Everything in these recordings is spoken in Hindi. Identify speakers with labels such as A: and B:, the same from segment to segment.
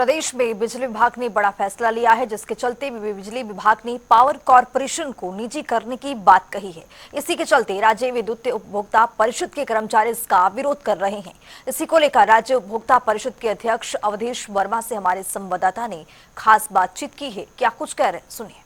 A: प्रदेश में बिजली विभाग ने बड़ा फैसला लिया है, जिसके चलते बिजली विभाग ने पावर कॉरपोरेशन को निजी करने की बात कही है। इसी के चलते राज्य विद्युत उपभोक्ता परिषद के कर्मचारी इसका विरोध कर रहे हैं। इसी को लेकर राज्य उपभोक्ता परिषद के अध्यक्ष अवधेश वर्मा से हमारे संवाददाता ने खास बातचीत की है। क्या कुछ कह रहे, सुनिए।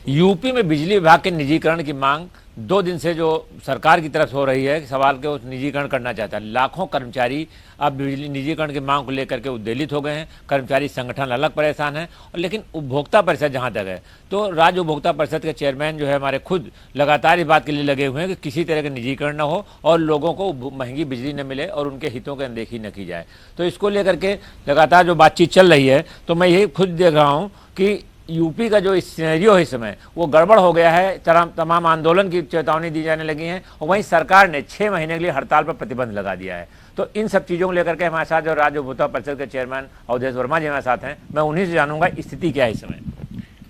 B: यूपी में बिजली विभाग के निजीकरण की मांग 2 दिन से जो सरकार की तरफ से हो रही है, सवाल के उस निजीकरण करना चाहता है। लाखों कर्मचारी अब बिजली निजीकरण की मांग को लेकर के उद्वेलित हो गए हैं। कर्मचारी संगठन अलग परेशान है, और लेकिन उपभोक्ता परिषद जहां तक है, तो राज्य उपभोक्ता परिषद के चेयरमैन जो है हमारे खुद लगातार इस बात के लिए लगे हुए हैं कि किसी तरह का निजीकरण न हो और लोगों को महंगी बिजली न मिले और उनके हितों की अनदेखी न की जाए। तो इसको लेकर के लगातार जो बातचीत चल रही है, तो मैं यही खुद देख रहा हूँ कि यूपी का जो सिनेरियो है इस समय वो गड़बड़ हो गया है। तमाम आंदोलन की चेतावनी दी जाने लगी है, और वहीं सरकार ने 6 महीने के लिए हड़ताल पर प्रतिबंध लगा दिया है। तो इन सब चीज़ों को लेकर के हमारे साथ जो राज्य उपभोक्ता परिषद के चेयरमैन अवधेश वर्मा जी हमारे साथ हैं, मैं उन्हीं से जानूंगा स्थिति क्या है इस समय।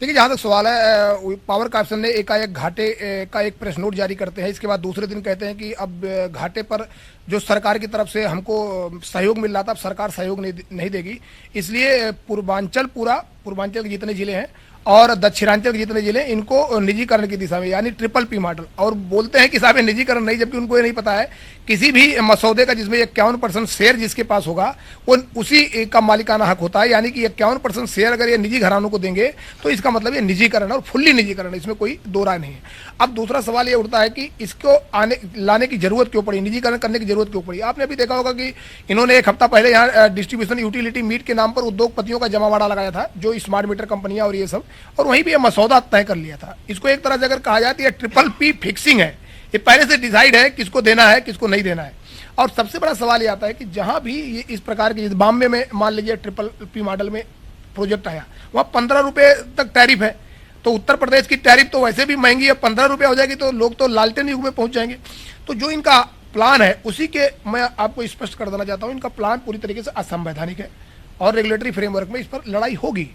C: देखिए, जहाँ तक सवाल है, पावर कॉर्पोरेशन ने एकाएक घाटे का एक प्रेस नोट जारी करते हैं। इसके बाद दूसरे दिन कहते हैं कि अब घाटे पर जो सरकार की तरफ से हमको सहयोग मिल रहा था, अब सरकार सहयोग नहीं देगी। इसलिए पूर्वांचल के जितने जिले हैं और दक्षिणांचल के जितने जिले, इनको निजीकरण की दिशा में, यानी ट्रिपल पी मॉडल, और बोलते हैं कि साहब निजीकरण नहीं, जबकि उनको ये नहीं पता है किसी भी मसौदे का जिसमें 51% शेयर जिसके पास होगा वो उसी का मालिकाना हक होता है। यानी कि 51% शेयर अगर ये निजी घरानों को देंगे तो इसका मतलब ये निजीकरण और फुल्ली निजीकरण, इसमें कोई दो राय नहीं है। अब दूसरा सवाल ये उठता है कि इसको लाने की जरूरत क्यों पड़ी, निजीकरण करने की जरूरत क्यों पड़ी। आपने अभी देखा होगा कि इन्होंने 1 हफ्ता पहले यहाँ डिस्ट्रीब्यूशन यूटिलिटी मीट के नाम पर उद्योगपतियों का जमावड़ा लगाया था, जो स्मार्ट मीटर कंपनियां और ये सब, और वहीं भी ये मसौदा तय कर लिया था। इसको एक तरह से अगर कहा जाए तो ये ट्रिपल पी फिक्सिंग है। ये पहले से डिसाइड है किसको देना है, किसको नहीं देना है। और सबसे बड़ा सवाल ये आता है कि जहां भी ये इस प्रकार की, बॉम्बे में मान लीजिए ट्रिपल पी मॉडल में प्रोजेक्ट आया, वहां 15 रुपए तक टैरिफ है। तो उत्तर प्रदेश की टैरिफ तो वैसे भी महंगी है, 15 रुपए हो जाएगी तो लोग तो लालटेन युग में पहुंच जाएंगे। तो जो इनका प्लान है उसी के मैं आपको स्पष्ट कर देना चाहता हूं, इनका प्लान पूरी तरीके से असंवैधानिक है और रेगुलेटरी फ्रेमवर्क में इस पर लड़ाई होगी।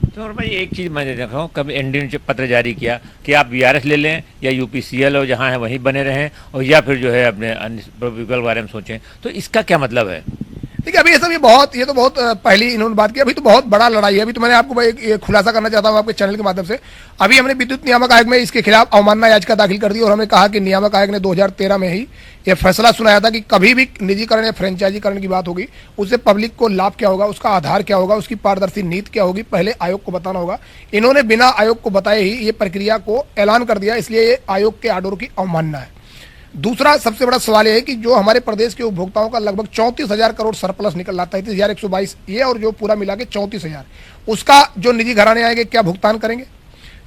B: तो भाई एक चीज़ मैं देख रहा हूँ, कभी एनडीए ने पत्र जारी किया कि आप बीआरएस ले लें या यूपीसीएल हो, जहाँ है वहीं बने रहें, और या फिर जो है अपने विकल्प के बारे में सोचें। तो इसका क्या मतलब है?
C: देखिए, अभी ये तो बहुत पहली इन्होंने बात की। अभी तो बहुत बड़ा लड़ाई है। अभी तो मैंने आपको एक खुलासा करना चाहता हूँ आपके चैनल के माध्यम से। अभी हमने विद्युत नियामक आयोग में इसके खिलाफ अवमानना याचिका दाखिल कर दी, और हमें कहा कि नियामक आयोग ने 2013 में ही यह फैसला सुनाया था कि कभी भी निजीकरण या फ्रेंचाइजीकरण की बात होगी, उससे पब्लिक को लाभ क्या होगा, उसका आधार क्या होगा, उसकी पारदर्शी नीति क्या होगी, पहले आयोग को बताना होगा। इन्होंने बिना आयोग को बताए ही ये प्रक्रिया को ऐलान कर दिया, इसलिए ये आयोग के आर्डर की अवमानना है। दूसरा सबसे बड़ा सवाल यह है कि जो हमारे प्रदेश के उपभोक्ताओं का लगभग 34,000 करोड़ सरप्लस निकल रहा था, 33,122 ये, और जो पूरा मिला के 34,000, उसका जो निजी घराने आएंगे क्या भुगतान करेंगे।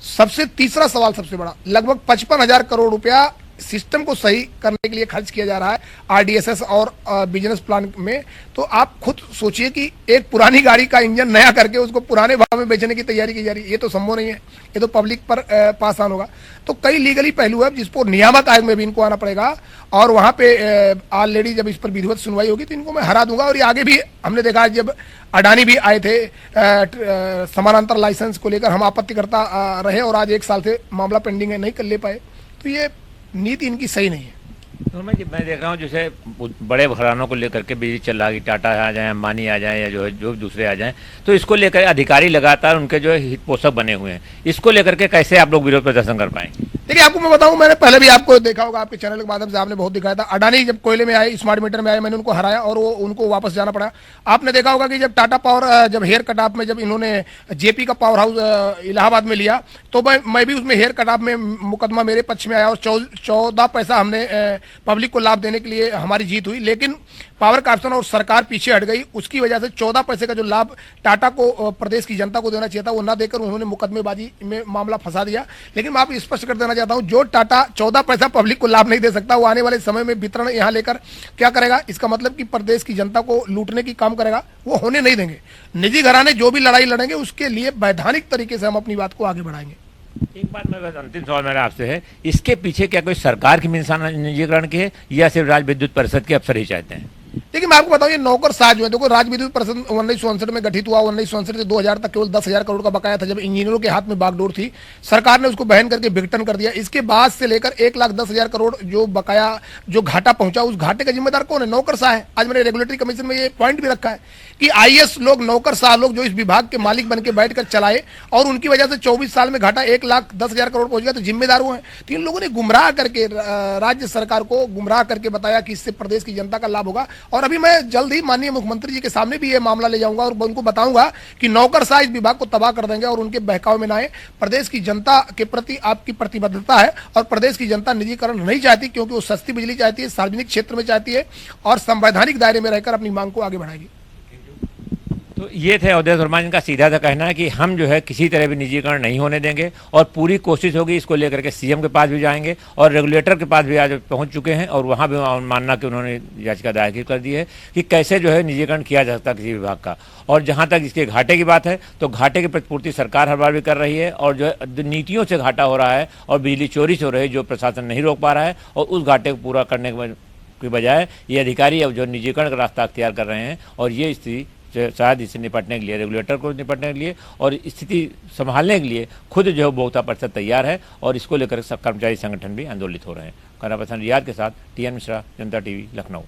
C: सबसे तीसरा सवाल सबसे बड़ा, लगभग 55,000 करोड़ रुपया सिस्टम को सही करने के लिए खर्च किया जा रहा है आरडीएसएस और बिजनेस प्लान में। तो आप खुद सोचिए कि एक पुरानी गाड़ी का इंजन नया करके उसको पुराने भाव में बेचने की तैयारी की जा रही है, ये तो संभव नहीं है। ये तो पब्लिक पर पास ऑन होगा। तो कई लीगली पहलू है जिस पर नियामक आयोग में भी इनको आना पड़ेगा, और वहां पे ऑलरेडी जब इस पर विधिवत सुनवाई होगी तो इनको मैं हरा दूंगा। और ये आगे भी हमने देखा, जब अडानी भी आए थे समानांतर लाइसेंस को लेकर, हम आपत्ति करता रहे, और आज 1 साल से मामला पेंडिंग है, नहीं कर ले पाए। तो ये नीति इनकी सही नहीं है।
B: तो मैं देख रहा हूँ जैसे बड़े घरानों को लेकर के बिजली चल रहा है, टाटा आ जाए, अंबानी आ जाए, या जो दूसरे आ जाएं, तो इसको लेकर अधिकारी लगातार उनके जो है हित पोषक बने हुए हैं। इसको लेकर के कैसे आप लोग विरोध प्रदर्शन कर पाएंगे?
C: देखिए, आपको मैं बताऊं, मैंने पहले भी आपको देखा होगा, आपके चैनल के माध्यम से आपने बहुत दिखाया था। अडानी जब कोयले में आए, स्मार्ट मीटर में आए, मैंने उनको हराया और वो उनको वापस जाना पड़ा। आपने देखा होगा कि जब टाटा पावर, जब हेयर कट ऑफ में, जब इन्होंने जेपी का पावर हाउस इलाहाबाद में लिया, तो मैं भी उसमें हेयर कट ऑफ में मुकदमा मेरे पक्ष में आया, और 14 पैसा हमने पब्लिक को लाभ देने के लिए हमारी जीत हुई। लेकिन पावर कॉर्पोरेशन और सरकार पीछे हट गई। उसकी वजह से 14 पैसे का जो लाभ टाटा को प्रदेश की जनता को देना चाहिए था, वो ना देकर उन्होंने मुकदमेबाजी में मामला फंसा दिया। लेकिन मैं आप स्पष्ट कर देना चाहता हूं, जो टाटा 14 पैसा पब्लिक को लाभ नहीं दे सकता, वो आने वाले समय में वितरण यहां लेकर क्या करेगा। इसका मतलब कि प्रदेश की जनता को लूटने की काम करेगा, वो होने नहीं देंगे। निजी घराने जो भी लड़ाई लड़ेंगे उसके लिए वैधानिक तरीके से हम अपनी बात को आगे बढ़ाएंगे।
B: एक बात मैं बस अंतिम सवाल मेरा आपसे है, इसके पीछे क्या कोई सरकार की निजीकरण की है, या सिर्फ राज्य विद्युत परिषद के अफसर ही चाहते हैं?
C: देखिए, मैं आपको बताऊं, ये नौकरशाह जो है, देखो, राज्य विद्युत परिषद 1964 में गठित हुआ। 1964 से 2000 तक केवल 10,000 करोड़ का बकाया था, जब इंजीनियरों के हाथ में बागडोर थी। सरकार ने उसको बहन करके विघटन कर दिया। इसके बाद से लेकर 1,10,000 करोड़ जो बकाया, जो घाटा पहुंचा, उस घाटे का जिम्मेदार कौन है? नौकरशाह है। आज मैंने रेगुलेटरी कमीशन में ये पॉइंट भी रखा है कि आईएएस लोग, नौकरशाह लोग जो इस विभाग के मालिक बन के बैठकर चलाए और उनकी वजह से 24 साल में घाटा 1,10,000 करोड़ पहुंच गया, तो जिम्मेदार वो हैं। तो इन लोगों ने गुमराह करके राज्य सरकार को गुमराह करके बताया कि इससे प्रदेश की जनता का लाभ होगा। और अभी मैं जल्द ही माननीय मुख्यमंत्री जी के सामने भी ये मामला ले जाऊंगा और उनको बताऊंगा कि नौकरशाह इस विभाग को तबाह कर देंगे और उनके बहकाव में ना आए। प्रदेश की जनता के प्रति आपकी प्रतिबद्धता है और प्रदेश की जनता निजीकरण नहीं चाहती, क्योंकि वो सस्ती बिजली चाहती है, सार्वजनिक क्षेत्र में चाहती है और संवैधानिक दायरे में रहकर अपनी मांग को आगे बढ़ाएगी।
B: तो ये थे अवधेश वर्मा, जिनका सीधा सा कहना है कि हम जो है किसी तरह भी निजीकरण नहीं होने देंगे और पूरी कोशिश होगी। इसको लेकर के सीएम के पास भी जाएंगे और रेगुलेटर के पास भी आज पहुंच चुके हैं और वहां भी मानना कि उन्होंने याचिका दायर कर दी है कि कैसे जो है निजीकरण किया जा सकता है किसी विभाग का। और जहां तक इसके घाटे की बात है तो घाटे की प्रतिपूर्ति सरकार हर बार भी कर रही है और जो है नीतियों से घाटा हो रहा है और बिजली चोरी से हो रही है जो प्रशासन नहीं रोक पा रहा है, और उस घाटे को पूरा करने के बजाय ये अधिकारी अब जो निजीकरण का रास्ता अख्तियार कर रहे हैं। और ये स्थिति शायद इससे निपटने के लिए, रेगुलेटर को निपटने के लिए और स्थिति संभालने के लिए खुद जो है उपभोक्ता परिषद तैयार है और इसको लेकर कर्मचारी संगठन भी आंदोलित हो रहे हैं। कैमरा पर्सन रियाद के साथ टीएन मिश्रा, जनता टीवी, लखनऊ।